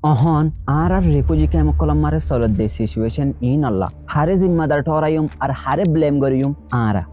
অহন আর refugee camp কলম মারে সলদ দে situation in আল্লাহ হারে জিম্মাদার ঠরাইম আর হারে ব্লেম করিম আরা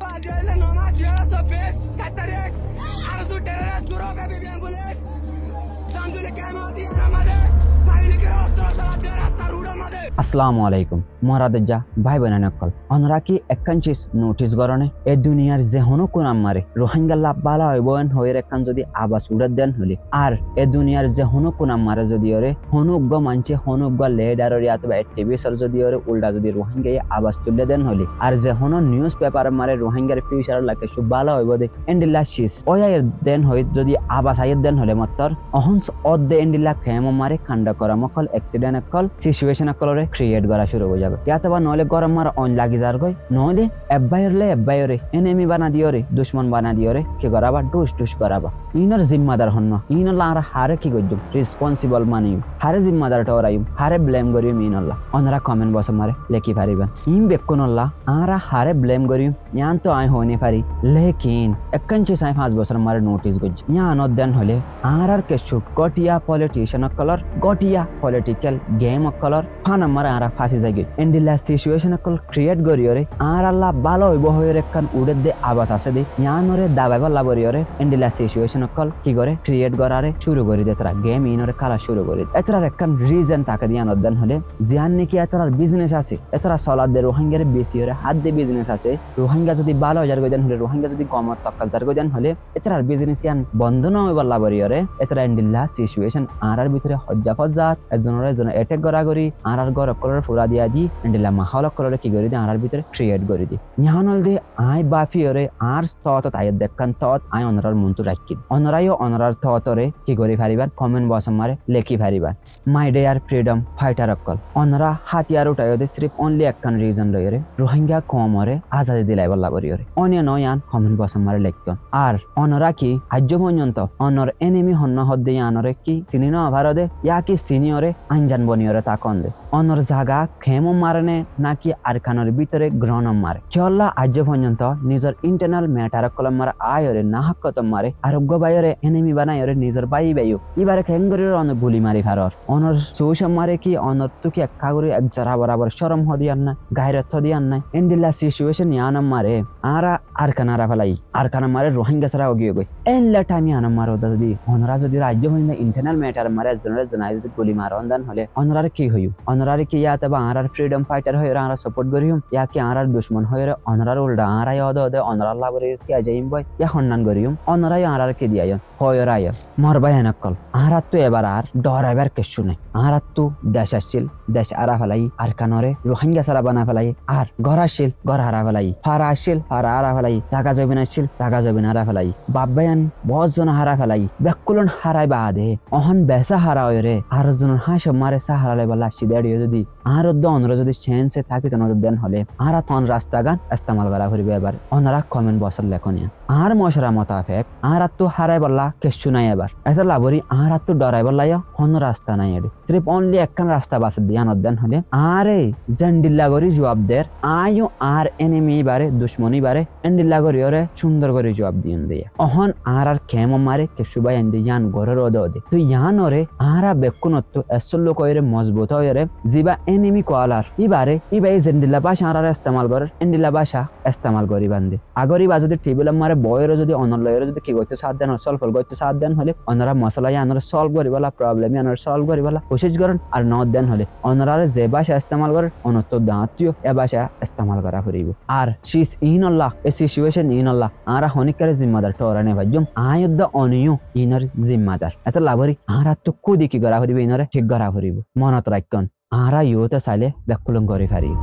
আসসালামু আলাইকুম মরাদজ্জা ভাই বোন নকল অনরা কি একখান চিজ নোটিস করনে এ দুনিয়ার যে হনো কোন আমারে রোহিঙ্গা লাভ বালা হইবন হইর একখান যদি আবাস উড়াত দেন হলি আর এ দুনিয়ার যে হনো কোন আমারে যদি ওরে হনুজ্ঞ মানছে হনুজ্ঞ লেডারর অথবা টিভিসর যদি ওরে উল্টা যদি রোহিঙ্গা আবাস তুলে দেন হলি আর যে হনো নিউজ পেপার মারে রোহিঙ্গার ফিউচার লাগে সব বালা হইব দে এন্ডিলা শিস ওয়ার দেন হই যদি আবাস আইত দেন হলে মাত্র অহনস অদ্দে এন্ডিলা খেম মারে কান্ডা করা মকল অ্যাক্সিডেন্ট কল সিচুয়েশন কলরে ক্রিয়েট করা শুরু হয়ে যাবে ইয়াতবা নলে গরম মার অন লাগি যার গই নলে এব্বাইরে এনিমি বানা দিওরে দুশ্মন বানা দিওরে কি করাবা ডুস করাবা ইনর জিম্মাদার হন্ন ইনল্লাহ আর হারে কি গজ্জুম রেসপন্সিবল মানিম হারে জিম্মাদার টরাইম হারে ব্লেম করিম ইনল্লাহ অনরা কমেন্ট বক্স মারে লেখি পারিবেন ইম বেকুনল্লাহ আরা হারে ব্লেম করিম ইয়ান তো আই হইনি পারি লেকিন একঞ্চে সাই 5 বছর মারে নোটিস গজ ইয়ান দেন হলে আর কে শুট গটিয়া পলিটিশিয়ান কলর গটিয়া পলিটিক্যাল গেম কলর ফানা মারে আরা ফাঁসি যাই এন্ডিলা সিচুয়েশন কল ক্রিয়েট করিওরে আর আল্লাহ ভালো হইব হইরে কান উড়ে দে আবাস আছে দে ইয়ানরে দাবাইবা লাবরিওরে এন্ডিলা সিচুয়েশন কল কি করে ক্রিয়েট করারে শুরু করি দে তারা গেম ইনরে খেলা শুরু করি এতরার একখান রিজন তাকে দিয়ে নদ্দান হলে জিয়ান নাকি এতরার বিজনেস আছে এতরা সলাদ দে রোহিঙ্গার বেশি হরে হাত দে বিজনেস আছে রোহিঙ্গা যদি 12,000 গদেন হলে রোহিঙ্গা যদি কমত তক্কাল গদেন হলে এতরার বিজনেস ইয়ান বন্ধ না হইবা লাবরিওরে এতরা এন্ডিলা সিচুয়েশন আর ভিতরে হজ্জা ফজ্জাত একজনের একজন অ্যাটাক করা করি আর গর কলর ফুরা দিয়া দি এন্ডিলা মাহল কলরে কি করি দি আর ভিতরে ক্রিয়েট করি দি ইয়ানল দে আই বাফিওরে আর তত তাই দেখান তত আই অনরার মন্তু রাখি অনরাইও অনরার ততরে কি করি পারিবার কমেন্ট বক্স মারে লেখি পারিবার মাই ডে আর ফ্রিডম ফাইটার অকল অনরা হাতিয়ার উঠাইও দে সির্ফ অনলি একখান রিজন লইরে রোহিঙ্গা কমরে আজাদি দিলাই বল্লা বরিওরে অনিয়া নয়ান কমেন্ট বক্স মারে লেখতন আর অনরা কি আজ্য পর্যন্ত অনর এনিমি হন্ন হদ্দে আনরে কি চিনিনো ভারদে ইয়া কি সিনিয়রে আঞ্জান বনিয়রে তা কন্দে অনর জায়গা খেমো মারনে নাকি আরখানোর ভিতরে গ্রহণ মারে কেল্লা আজ্য পর্যন্ত নিজের ইন্টারনাল ম্যাটার কলম মারে আয়রে নাহকত মারে আরোগ্য বাইরে এনিমি বানাইরে নিজের বাইও এবারে খেঙ্গরের অনেক গুলি মারি ভারর অনর চৌষম মারে কি অনর তুকি এক কাগরি এক জরা বরাবর শরম হদিয়ান না গায়রত হদিয়ান না এন্ডিলা সিচুয়েশন ইয়ানম মারে আরা আরখানারা ফেলাই আরখানা মারে রোহিঙ্গা সারা গিয়ে গই এনলা টাইম ইয়ানম মারো যদি অনরা যদি রাজ্য পর্যন্ত ইন্টারনাল ম্যাটার মারে জনের জনাই যদি গুলি মারন দেন হলে অনরার কি হইউ অনরার কি ইয়াতে বা আরার ফ্রিডম ফাইটার হয়ে আরা সাপোর্ট করিম ইয়া কি আরার দুশ্মন হয়ে অনরার উল্টা আরাই অদে অনরার লাভরে কি আজাইম বই ইয়া হন্নান করিম অনরাই আরার কি দিয়ায় হয়রায় মরবাই নকল আরাত তো এবার আর ডরাইবার কিছু নাই আরাত তো দেশ আসছিল দেশ আরা ফেলাই আর কানরে রোহিঙ্গা সারা বানা ফেলাই আর ঘর আসছিল ঘর হারা ফেলাই ফারা আসছিল ফারা হারা ফেলাই জাগা জমিন আসছিল জাগা জমিন হারা ফেলাই বাব্বায়ান বহুত জন হারা ফেলাই বেকুলন হারাই বাদে অহন বেসা হারা হয় রে আর জন হাস মারে সাহারালে বলা সিদাড়িও যদি আর অনর যদি চেঞ্জে থাকি তো দেন হলে আর তখন রাস্তাগান ইস্তেমাল করা করিবে এবার অনরা কমেন্ট বক্সের লেখনিয়া আর মশরা মোতাবেক আর তো হারাই বললা কিছু নাই এবার এটা লাভরি আর তো ডরাই বললাই হন রাস্তা নাই এডি সির্ফ অনলি একখান রাস্তা বাস দিয়ান দেন হলে আরে জেন্ডিল্লা গরি জবাব দের আয়ো আর এনিমি বারে দুশ্মনী বারে এন্ডিল্লা গরি ওরে সুন্দর করে জবাব দিন দিয়ে অহন আর কেম মারে কিছু বাই এন্দি ইয়ান গরের ওদে তুই ইয়ান ওরে আরা বেকুনত্ব এসল্লো কইরে মজবুত হইরে জিবা এনিমি কলার ইবারে ইবাই জেন্ডিল্লা ভাষা আর ইস্তেমাল করে এন্ডিল্লা ভাষা ইস্তেমাল করি বান্দে আগরি বা যদি টেবিল মারে বয়ের যদি অনলয়ের যদি কি করতে সাথ দেন সলভ করতে সাথ দেন হলে অনরা মশলা আনরা সলভ করিবালা প্রবলেম আনরা সলভ করিবালা কোশিশ করেন আর ন দেন হলে অনরা যে ভাষা ইস্তেমাল করে অনত্ব দাঁতিও এ ভাষা ইস্তেমাল করা করিব আর শিস ইনল্লাহ এ সিচুয়েশন ইনল্লাহ আরা হনিকারে জিম্মাদার টরানে ভাজুম আয়ুদ্ধ অনিয়ু ইনর জিম্মাদার এত লাভরি আরা তো কুদি কি করা করিব ইনরে ঠিক করা করিব মনত রাখকন আরা ইউতে চাইলে বেকুলং করে পারিব।